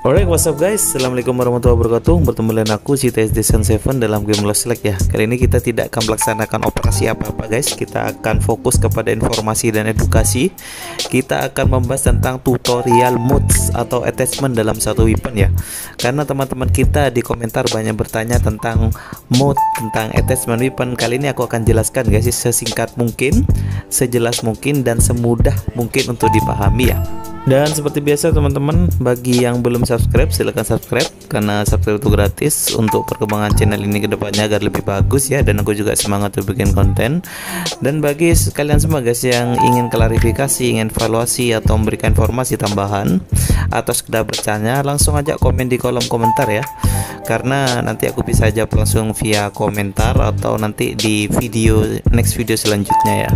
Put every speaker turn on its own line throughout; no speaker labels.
Alright, what's up guys? Assalamualaikum warahmatullahi wabarakatuh. Bertemu dengan aku CTSD Sun 7 dalam game Lost Select ya. Kali ini kita tidak akan melaksanakan operasi apa-apa guys. Kita akan fokus kepada informasi dan edukasi. Kita akan membahas tentang tutorial mods atau attachment dalam satu weapon ya. Karena teman-teman kita di komentar banyak bertanya tentang mod, tentang attachment weapon. Kali ini aku akan jelaskan guys sesingkat mungkin, sejelas mungkin, dan semudah mungkin untuk dipahami ya. Dan seperti biasa teman-teman, bagi yang belum subscribe silahkan subscribe, karena subscribe itu gratis untuk perkembangan channel ini ke depannya agar lebih bagus ya. Dan aku juga semangat untuk bikin konten. Dan bagi kalian semua guys yang ingin klarifikasi, ingin evaluasi atau memberikan informasi tambahan atau sekedar bertanya, langsung aja komen di kolom komentar ya. Karena nanti aku bisa jawab langsung via komentar atau nanti di next video selanjutnya ya.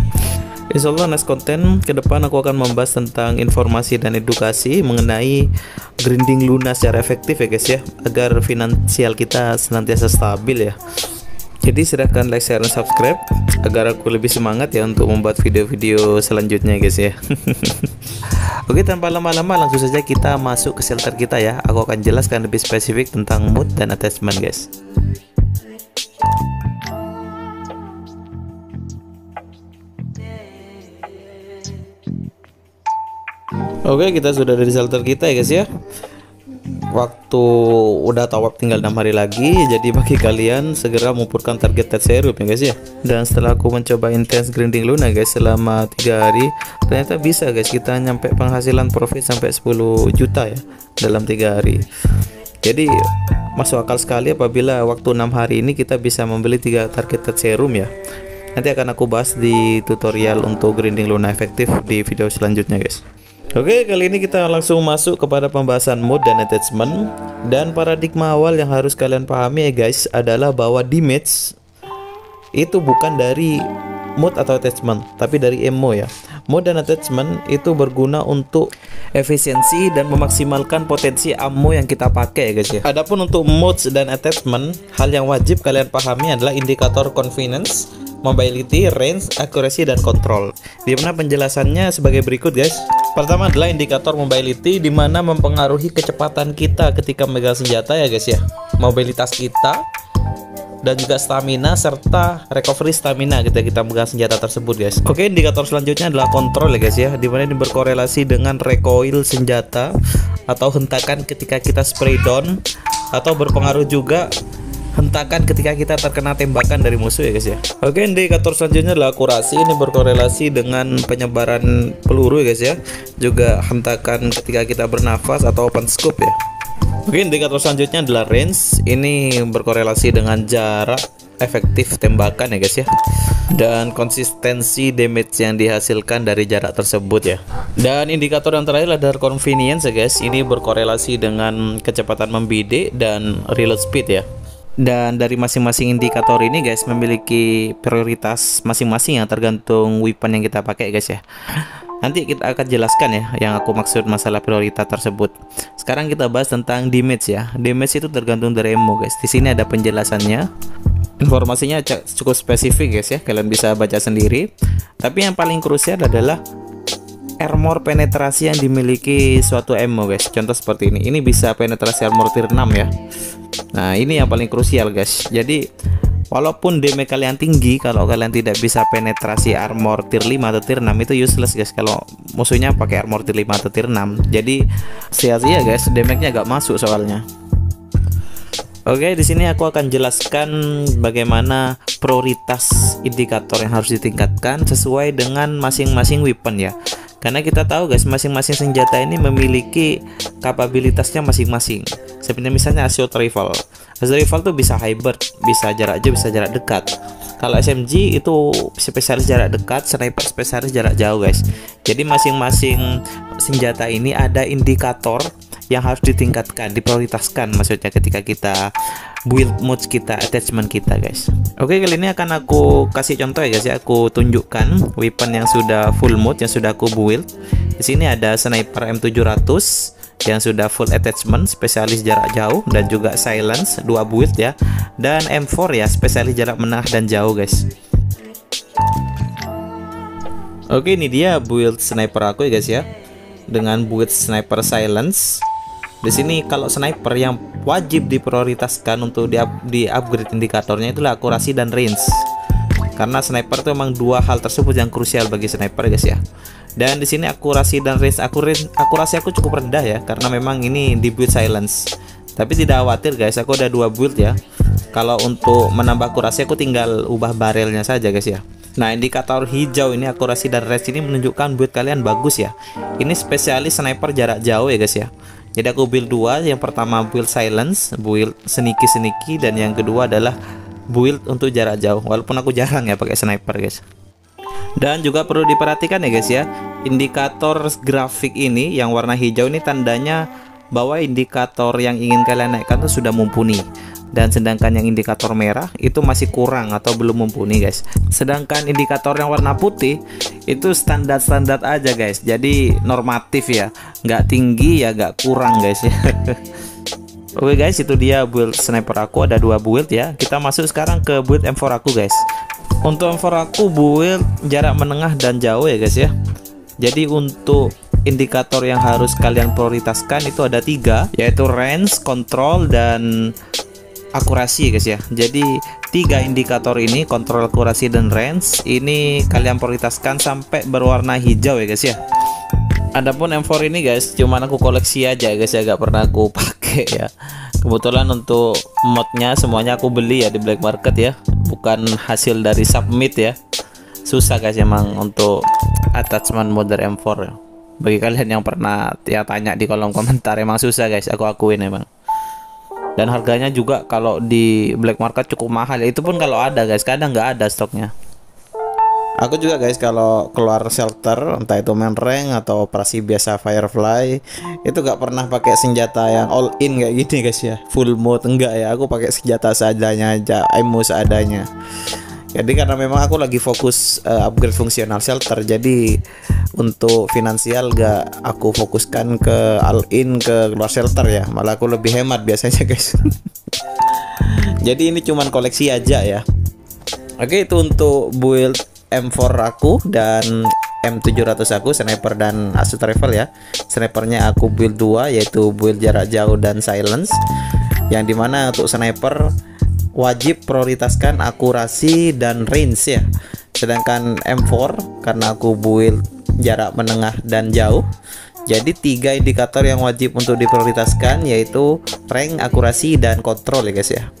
Insyaallah next konten ke depan aku akan membahas tentang informasi dan edukasi mengenai grinding Luna secara efektif ya guys ya, agar finansial kita senantiasa stabil ya. Jadi silahkan like, share, dan subscribe agar aku lebih semangat ya untuk membuat video-video selanjutnya guys ya. Oke, tanpa lama-lama langsung saja kita masuk ke shelter kita ya. Aku akan jelaskan lebih spesifik tentang mod dan attachment guys. Oke, kita sudah dari shelter kita ya guys ya. Waktu udah tawaf tinggal 6 hari lagi. Jadi bagi kalian segera mengumpulkan target tet serum ya guys ya. Dan setelah aku mencoba intense grinding Luna guys selama 3 hari, ternyata bisa guys kita nyampe penghasilan profit sampai 10 juta ya dalam 3 hari. Jadi masuk akal sekali apabila waktu 6 hari ini kita bisa membeli 3 target tet serum ya. Nanti akan aku bahas di tutorial untuk grinding Luna efektif di video selanjutnya guys. Oke, kali ini kita langsung masuk kepada pembahasan mod dan attachment. Dan paradigma awal yang harus kalian pahami ya guys adalah bahwa damage itu bukan dari mod atau attachment, tapi dari ammo ya. Mod dan attachment itu berguna untuk efisiensi dan memaksimalkan potensi ammo yang kita pakai ya guys ya. Adapun untuk mods dan attachment, hal yang wajib kalian pahami adalah indikator convenience, mobility, range, accuracy, dan control. Di mana penjelasannya sebagai berikut guys. Pertama adalah indikator mobility, di mana mempengaruhi kecepatan kita ketika memegang senjata ya guys ya, mobilitas kita, dan juga stamina serta recovery stamina ketika kita memegang senjata tersebut guys. Oke, indikator selanjutnya adalah control ya guys ya, di mana ini berkorelasi dengan recoil senjata atau hentakan ketika kita spray down, atau berpengaruh juga hentakan ketika kita terkena tembakan dari musuh ya guys ya. Oke, indikator selanjutnya adalah akurasi. Ini berkorelasi dengan penyebaran peluru ya guys ya, juga hentakan ketika kita bernafas atau open scope ya. Oke, indikator selanjutnya adalah range. Ini berkorelasi dengan jarak efektif tembakan ya guys ya, dan konsistensi damage yang dihasilkan dari jarak tersebut ya. Dan indikator yang terakhir adalah convenience ya guys. Ini berkorelasi dengan kecepatan membidik dan reload speed ya. Dan dari masing-masing indikator ini guys memiliki prioritas masing-masing yang tergantung weapon yang kita pakai guys ya. Nanti kita akan jelaskan ya yang aku maksud masalah prioritas tersebut. Sekarang kita bahas tentang damage ya. Damage itu tergantung dari ammo guys. Di sini ada penjelasannya. Informasinya cukup spesifik guys ya. Kalian bisa baca sendiri. Tapi yang paling krusial adalah armor penetrasi yang dimiliki suatu ammo guys. Contoh seperti ini. Ini bisa penetrasi armor tier 6 ya. Nah, ini yang paling krusial guys. Jadi walaupun damage kalian tinggi, kalau kalian tidak bisa penetrasi armor tier 5 atau tier 6 itu useless guys, kalau musuhnya pakai armor tier 5 atau tier 6. Jadi sia-sia guys, damage-nya gak masuk soalnya. Oke, di sini aku akan jelaskan bagaimana prioritas indikator yang harus ditingkatkan sesuai dengan masing-masing weapon ya. Karena kita tahu guys, masing-masing senjata ini memiliki kapabilitasnya masing-masing. Seperti misalnya assault rifle. Assault rifle tuh bisa hybrid, bisa jarak jauh, bisa jarak dekat. Kalau SMG itu spesialis jarak dekat, sniper spesialis jarak jauh guys. Jadi masing-masing senjata ini ada indikator yang harus ditingkatkan, diprioritaskan maksudnya ketika kita build mods kita, attachment kita guys. Oke, kali ini akan aku kasih contoh ya guys ya. Aku tunjukkan weapon yang sudah full mod, yang sudah aku build. Di sini ada sniper M700 yang sudah full attachment, spesialis jarak jauh, dan juga silence 2 build ya. Dan M4 ya, spesialis jarak menengah dan jauh guys. Oke, ini dia build sniper aku ya guys ya, dengan build sniper silence Di sini kalau sniper yang wajib diprioritaskan untuk di upgrade indikatornya itulah akurasi dan range. Karena sniper itu emang dua hal tersebut yang krusial bagi sniper guys ya. Dan di sini akurasi dan range akurasi aku cukup rendah ya, karena memang ini di build silence. Tapi tidak khawatir guys, aku ada dua build ya. Kalau untuk menambah akurasi aku tinggal ubah barelnya saja guys ya. Nah, indikator hijau ini akurasi dan range ini menunjukkan build kalian bagus ya. Ini spesialis sniper jarak jauh ya guys ya. Jadi aku build dua, yang pertama build silence, build sneaky, dan yang kedua adalah build untuk jarak jauh. Walaupun aku jarang ya pakai sniper guys. Dan juga perlu diperhatikan ya guys ya, indikator grafik ini yang warna hijau ini tandanya bahwa indikator yang ingin kalian naikkan itu sudah mumpuni. Dan sedangkan yang indikator merah itu masih kurang atau belum mumpuni guys. Sedangkan indikator yang warna putih itu standar-standar aja guys, jadi normatif ya, nggak tinggi ya nggak kurang guys ya. Oke guys, itu dia build sniper aku, ada dua build ya. Kita masuk sekarang ke build M4 aku guys. Untuk M4 aku build jarak menengah dan jauh ya guys ya. Jadi untuk indikator yang harus kalian prioritaskan itu ada tiga, yaitu range, control, dan akurasi guys ya. Jadi tiga indikator ini, kontrol, akurasi, dan range, ini kalian prioritaskan sampai berwarna hijau ya guys ya. Adapun M4 ini guys, cuman aku koleksi aja guys ya, gak pernah aku pakai ya. Kebetulan untuk modnya semuanya aku beli ya di black market ya, bukan hasil dari submit ya. Susah guys emang untuk attachment mod dari M4 ya. Bagi kalian yang pernah ya tanya di kolom komentar, emang susah guys, aku akuin emang. Dan harganya juga kalau di black market cukup mahal ya. Itu pun kalau ada guys, kadang nggak ada stoknya. Aku juga guys kalau keluar shelter, entah itu main rank atau operasi biasa Firefly, itu gak pernah pakai senjata yang all in kayak gini guys ya, full mode enggak ya. Aku pakai senjata seadanya aja, ammo seadanya. Jadi karena memang aku lagi fokus upgrade fungsional shelter, jadi untuk finansial gak aku fokuskan ke all in ke keluar shelter ya, malah aku lebih hemat biasanya guys. Jadi ini cuman koleksi aja ya. Oke, itu untuk build M4 aku dan M700 aku, sniper dan assault rifle ya. Snipernya aku build 2, yaitu build jarak jauh dan silence, yang dimana untuk sniper wajib prioritaskan akurasi dan range ya. Sedangkan M4 karena aku build jarak menengah dan jauh, jadi tiga indikator yang wajib untuk diprioritaskan, yaitu rank, akurasi, dan kontrol ya guys ya.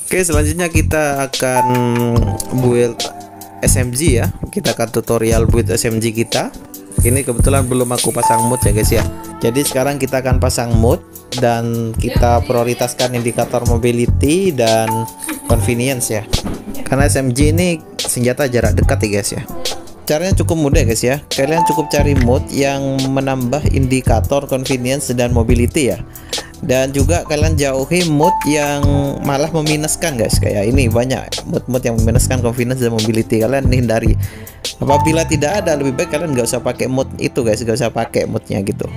Oke, selanjutnya kita akan build SMG ya. Kita akan tutorial build SMG kita. Ini kebetulan belum aku pasang mood ya guys ya. Jadi sekarang kita akan pasang mood dan kita prioritaskan indikator mobility dan convenience ya. Karena SMG ini senjata jarak dekat ya guys ya. Caranya cukup mudah guys ya. Kalian cukup cari mood yang menambah indikator convenience dan mobility ya. Dan juga kalian jauhi mood yang malah meminuskan guys. Kayak ini banyak mood-mood yang meminuskan convenience dan mobility, kalian hindari. Apabila tidak ada, lebih baik kalian nggak usah pakai mood itu guys, nggak usah pakai moodnya gitu.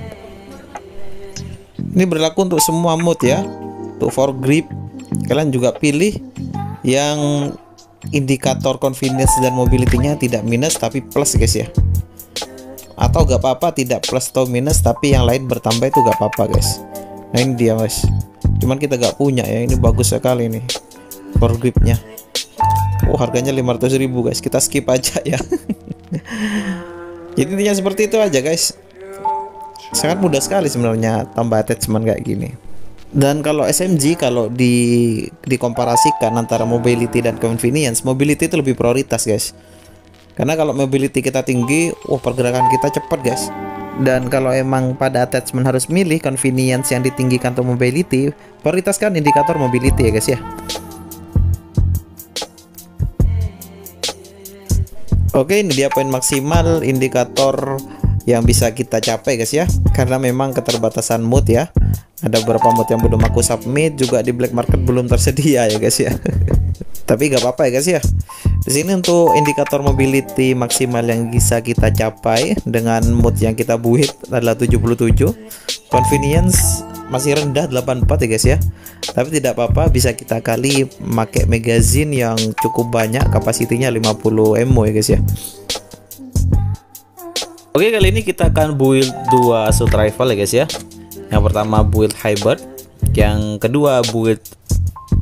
Ini berlaku untuk semua mood ya. Untuk for grip kalian juga pilih yang indikator convenience dan mobility-nya tidak minus tapi plus guys ya. Atau gak apa-apa tidak plus atau minus tapi yang lain bertambah itu gak apa-apa guys. Nah ini dia guys, cuman kita gak punya ya. Ini bagus sekali nih for gripnya. Oh harganya 500.000 guys, kita skip aja ya. Jadi intinya seperti itu aja guys. Sangat mudah sekali sebenarnya tambah attachment kayak gini. Dan kalau SMG, kalau dikomparasikan antara mobility dan convenience, mobility itu lebih prioritas guys. Karena kalau mobility kita tinggi, pergerakan kita cepat guys. Dan kalau emang pada attachment harus milih convenience yang ditinggikan untuk mobility, prioritaskan indikator mobility ya guys ya. Oke, ini dia poin maksimal indikator yang bisa kita capai guys ya. Karena memang keterbatasan mood ya. Ada beberapa mood yang belum aku submit, juga di black market belum tersedia ya guys ya. Tapi gak apa-apa ya guys ya. Di sini untuk indikator mobility maksimal yang bisa kita capai dengan mood yang kita build adalah 77. Convenience masih rendah 84 ya guys ya. Tapi tidak apa-apa, bisa kita kali pakai magazine yang cukup banyak, kapasitinya 50 ammo ya guys ya. Oke, kali ini kita akan build 2 assault rifle ya guys ya. Yang pertama build hybrid, yang kedua build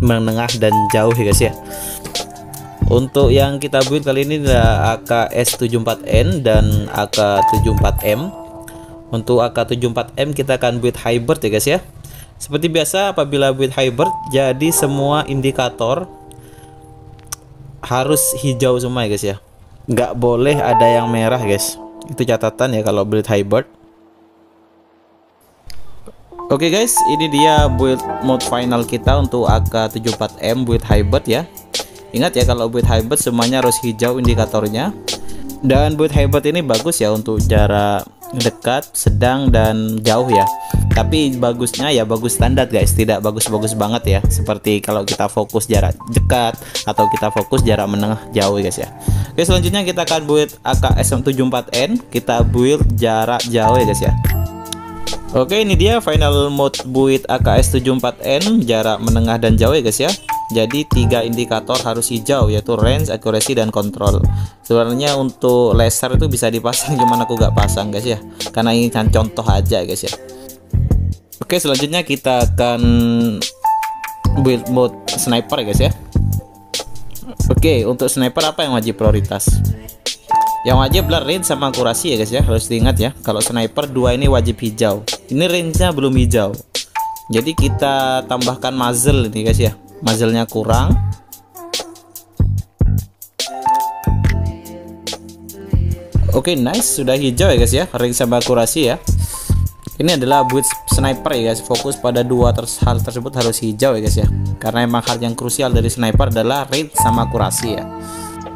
menengah dan jauh ya guys ya. Untuk yang kita build kali ini adalah AK-S74N dan AK-74M. Untuk AK-74M kita akan build hybrid ya guys ya. Seperti biasa apabila build hybrid, jadi semua indikator harus hijau semua ya guys ya. Nggak boleh ada yang merah guys. Itu catatan ya kalau build hybrid. Oke guys, ini dia build mode final kita untuk AK-74M build hybrid ya. Ingat ya, kalau build hybrid semuanya harus hijau indikatornya. Dan build hybrid ini bagus ya untuk jarak dekat, sedang, dan jauh ya. Tapi bagusnya ya bagus standar guys, tidak bagus-bagus banget ya. Seperti kalau kita fokus jarak dekat atau kita fokus jarak menengah jauh guys ya. Oke, selanjutnya kita akan build AK-S74N. Kita build jarak jauh ya guys ya. Oke, ini dia final mode build AK-S74N jarak menengah dan jauh ya guys ya. Jadi 3 indikator harus hijau, yaitu range, accuracy, dan control. Sebenarnya untuk laser itu bisa dipasang, cuman aku gak pasang guys ya, karena ini kan contoh aja guys ya. Oke, selanjutnya kita akan build mode sniper ya guys ya. Oke, untuk sniper apa yang wajib prioritas? Yang wajib adalah range sama akurasi ya guys ya, harus diingat ya. Kalau sniper 2 ini wajib hijau. Ini range-nya belum hijau. Jadi kita tambahkan muzzle ini guys ya. Muzzle-nya kurang. Oke, nice, sudah hijau ya guys ya, range sama akurasi ya. Ini adalah build sniper ya guys. Fokus pada hal tersebut harus hijau ya guys ya. Karena emang hal yang krusial dari sniper adalah range sama akurasi ya.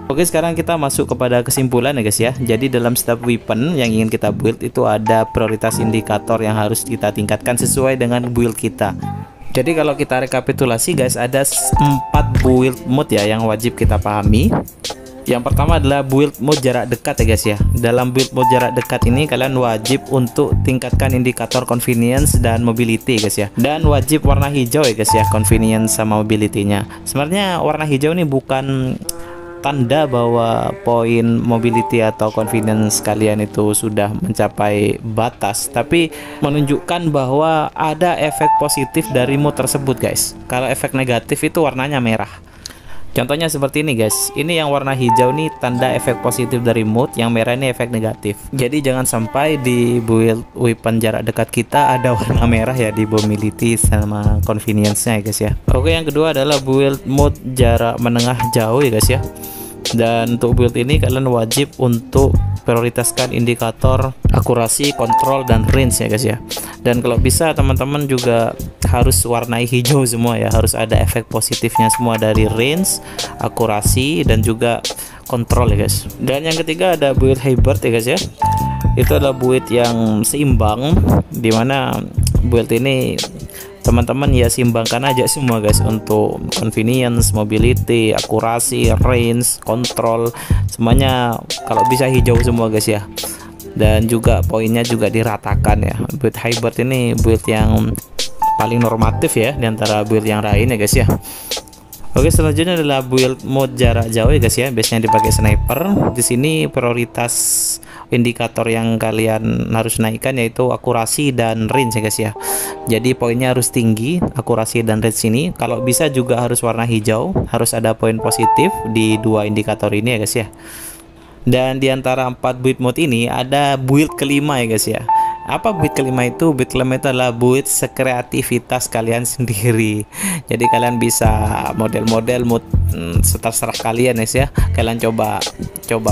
Oke, sekarang kita masuk kepada kesimpulan ya guys ya. Jadi dalam setiap weapon yang ingin kita build itu ada prioritas indikator yang harus kita tingkatkan sesuai dengan build kita. Jadi kalau kita rekapitulasi guys, ada 4 build mode ya yang wajib kita pahami. Yang pertama adalah build mode jarak dekat ya guys ya. Dalam build mode jarak dekat ini kalian wajib untuk tingkatkan indikator convenience dan mobility guys ya. Dan wajib warna hijau ya guys ya, convenience sama mobility-nya. Sebenarnya warna hijau ini bukan tanda bahwa poin mobility atau convenience kalian itu sudah mencapai batas, tapi menunjukkan bahwa ada efek positif dari mode tersebut guys. Kalau efek negatif itu warnanya merah. Contohnya seperti ini guys. Ini yang warna hijau nih tanda efek positif dari mode, yang merah ini efek negatif. Jadi jangan sampai di build weapon jarak dekat kita ada warna merah ya di mobility sama convenience-nya ya guys ya. Oke, yang kedua adalah build mode jarak menengah jauh ya guys ya. Dan untuk build ini kalian wajib untuk prioritaskan indikator akurasi, kontrol, dan range ya guys ya. Dan kalau bisa teman-teman juga harus warnai hijau semua ya, harus ada efek positifnya semua dari range, akurasi, dan juga kontrol ya guys. Dan yang ketiga ada build hybrid ya guys ya. Itu adalah build yang seimbang, dimana build ini teman-teman ya seimbangkan aja semua guys, untuk convenience, mobility, akurasi, range, kontrol, semuanya kalau bisa hijau semua guys ya. Dan juga poinnya juga diratakan ya. Build hybrid ini build yang paling normatif ya di antara build yang lain ya guys ya. Oke, selanjutnya adalah build mode jarak jauh ya guys ya. Biasanya dipakai sniper. Di sini prioritas indikator yang kalian harus naikkan yaitu akurasi dan range ya guys ya. Jadi poinnya harus tinggi, akurasi dan range ini. Kalau bisa juga harus warna hijau, harus ada poin positif di 2 indikator ini ya guys ya. Dan di antara 4 build mode ini ada build kelima ya guys ya. Apa build kelima itu? Build kelima itu adalah build sekreativitas kalian sendiri. Jadi kalian bisa model-model mood terserah kalian ya. Kalian coba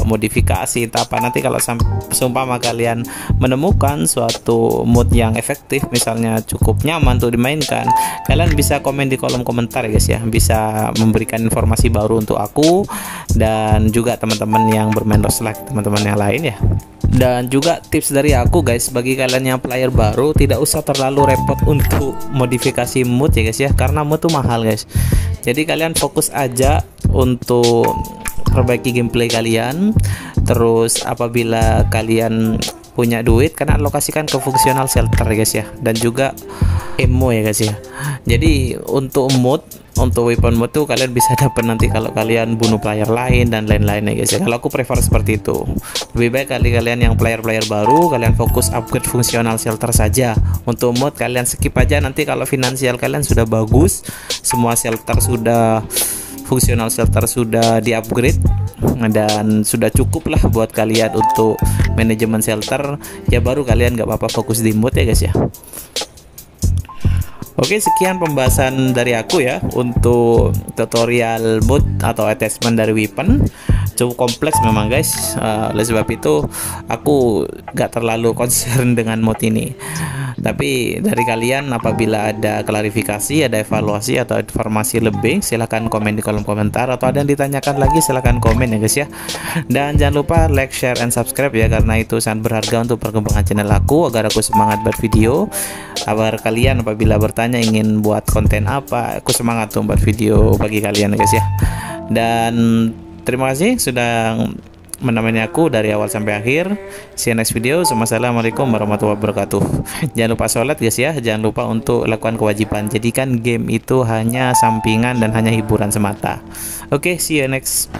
modifikasi entah apa. Nanti kalau seumpama kalian menemukan suatu mood yang efektif, misalnya cukup nyaman untuk dimainkan, kalian bisa komen di kolom komentar ya guys ya. Bisa memberikan informasi baru untuk aku dan juga teman-teman yang bermain Roguelike, teman-teman yang lain ya. Dan juga tips dari aku guys, bagi kalian yang player baru tidak usah terlalu repot untuk modifikasi mood ya guys ya, karena mood tuh mahal guys. Jadi kalian fokus aja untuk perbaiki gameplay kalian. Terus apabila kalian punya duit, kalian alokasikan ke fungsional shelter ya guys ya, dan juga ammo ya guys ya. Jadi untuk mood untuk weapon mode tuh kalian bisa dapat nanti kalau kalian bunuh player lain dan lain-lain ya guys ya. Kalau aku prefer seperti itu. Lebih baik kalian yang player-player baru kalian fokus upgrade fungsional shelter saja. Untuk mod kalian skip aja, nanti kalau finansial kalian sudah bagus, semua shelter sudah fungsional, shelter sudah di-upgrade dan sudah cukup lah buat kalian untuk manajemen shelter, ya baru kalian nggak apa-apa fokus di mod ya guys ya. Oke, sekian pembahasan dari aku ya untuk tutorial mod atau attachment dari weapon. Cukup kompleks memang guys, oleh sebab itu aku gak terlalu concern dengan mod ini. Tapi dari kalian apabila ada klarifikasi, ada evaluasi atau informasi lebih, silahkan komen di kolom komentar, atau ada yang ditanyakan lagi silahkan komen ya guys ya. Dan jangan lupa like, share, and subscribe ya, karena itu sangat berharga untuk perkembangan channel aku agar aku semangat buat video. Agar kalian apabila bertanya ingin buat konten apa, aku semangat untuk buat video bagi kalian guys ya. Dan terima kasih sudah menemani aku dari awal sampai akhir. See you next video. Wassalamualaikum warahmatullahi wabarakatuh. Jangan lupa sholat guys ya. Jangan lupa untuk lakukan kewajiban. Jadikan game itu hanya sampingan dan hanya hiburan semata. Oke, see you next.